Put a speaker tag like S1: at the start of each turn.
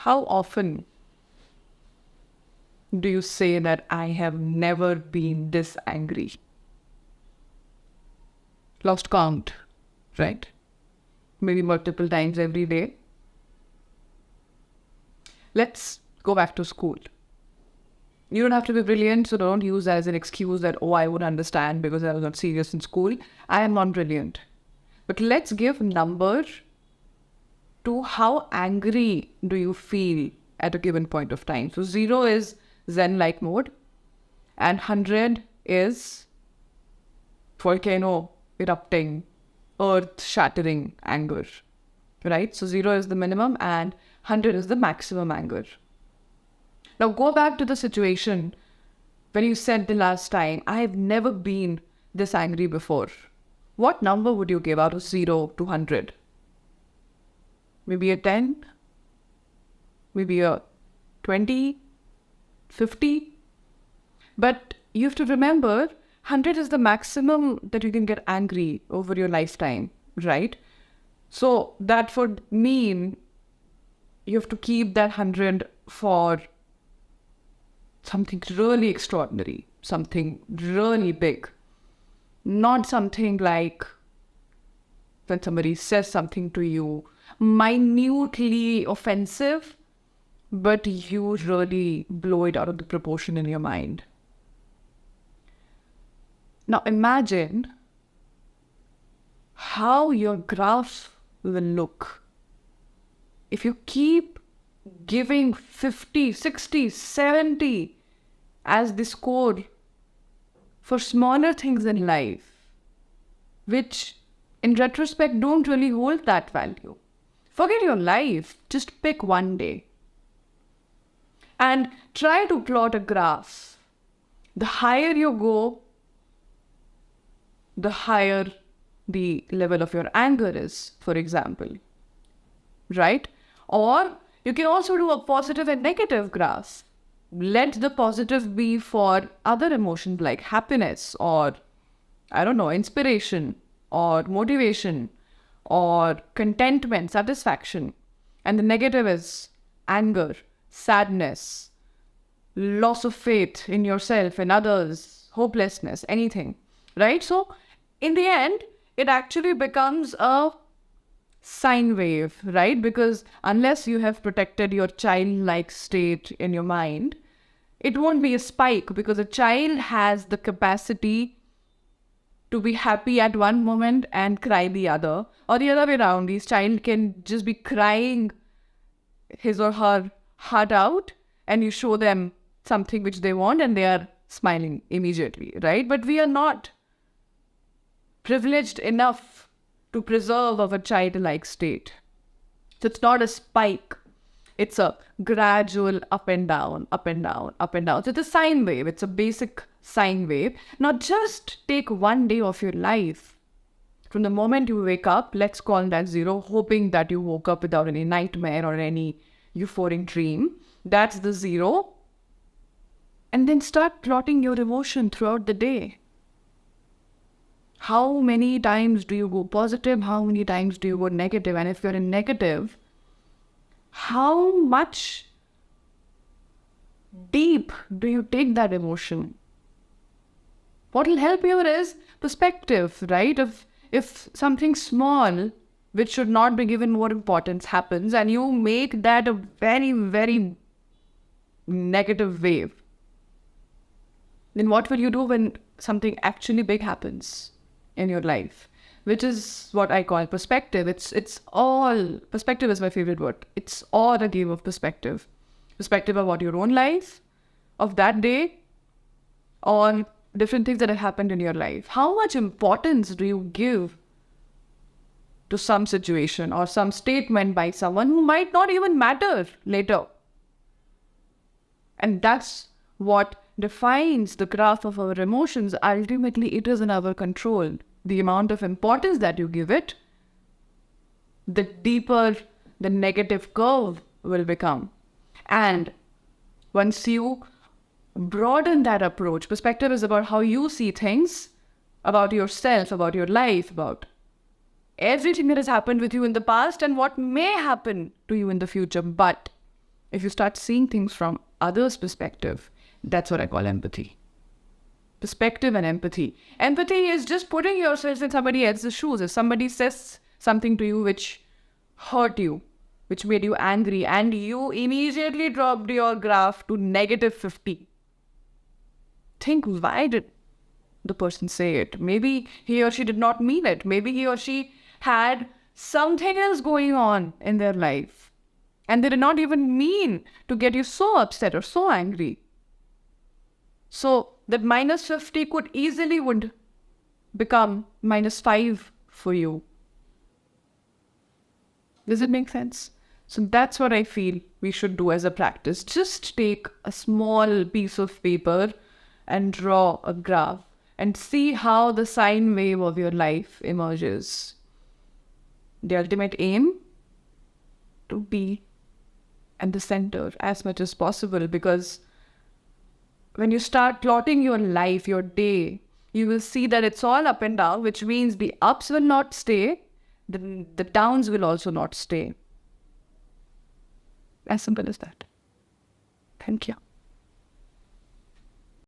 S1: How often do you say that I have never been this angry? Lost count, right? Maybe multiple times every day. Let's go back to school. You don't have to be brilliant, so don't use that as an excuse that, oh, I would understand because I was not serious in school. I am not brilliant. But let's give number to how angry do you feel at a given point of time. So 0 is Zen-like mode and 100 is volcano erupting, earth-shattering anger, right? So 0 is the minimum and 100 is the maximum anger. Now go back to the situation when you said the last time, I have never been this angry before. What number would you give out of 0 to 100? Maybe a 10? Maybe a 20? 50? But you have to remember, 100 is the maximum that you can get angry over your lifetime, right? So that would mean you have to keep that 100 for something really extraordinary, something really big. Not something like when somebody says something to you, minutely offensive, but you really blow it out of the proportion in your mind. Now imagine how your graph will look if you keep giving 50, 60, 70 as the score for smaller things in life, which in retrospect don't really hold that value. Forget your life, just pick one day and try to plot a graph. The higher you go, the higher the level of your anger is, for example, right? Or you can also do a positive and negative graph. Let the positive be for other emotions like happiness or, I don't know, inspiration or motivation or contentment, satisfaction. And the negative is anger, sadness, loss of faith in yourself and others, hopelessness, anything, right? So in the end, it actually becomes a sine wave, right? Because unless you have protected your childlike state in your mind, it won't be a spike because a child has the capacity to be happy at one moment and cry the other, or the other way around. This child can just be crying his or her heart out and you show them something which they want and they are smiling immediately, right? But we are not privileged enough to preserve our childlike state. So it's not a spike. It's a gradual up and down, up and down, up and down. So it's a sine wave. It's a basic sine wave. Now just take one day of your life. From the moment you wake up, let's call that 0, hoping that you woke up without any nightmare or any euphoric dream. That's the 0. And then start plotting your emotion throughout the day. How many times do you go positive? How many times do you go negative? And if you're in negative, how much deep do you take that emotion? What will help you is perspective, right? If something small, which should not be given more importance, happens, and you make that a very, very negative wave, then what will you do when something actually big happens in your life? Which is what I call perspective. It's all, perspective is my favorite word. It's all a game of perspective. Perspective about your own life, of that day, on different things that have happened in your life. How much importance do you give to some situation or some statement by someone who might not even matter later? And that's what defines the graph of our emotions. Ultimately, it is in our control. The amount of importance that you give it, the deeper the negative curve will become. And once you broaden that approach, perspective is about how you see things, about yourself, about your life, about everything that has happened with you in the past and what may happen to you in the future. But if you start seeing things from others' perspective, that's what I call empathy. Perspective and empathy. Empathy is just putting yourself in somebody else's shoes. If somebody says something to you which hurt you, which made you angry, and you immediately dropped your graph to -50, think, why did the person say it? Maybe he or she did not mean it. Maybe he or she had something else going on in their life, and they did not even mean to get you so upset or so angry. So that -50 could easily would become -5 for you. Does it make sense? So that's what I feel we should do as a practice. Just take a small piece of paper and draw a graph and see how the sine wave of your life emerges. The ultimate aim, to be at the center as much as possible, because when you start plotting your life, your day, you will see that it's all up and down, which means the ups will not stay, the downs will also not stay. As simple as that. Thank you.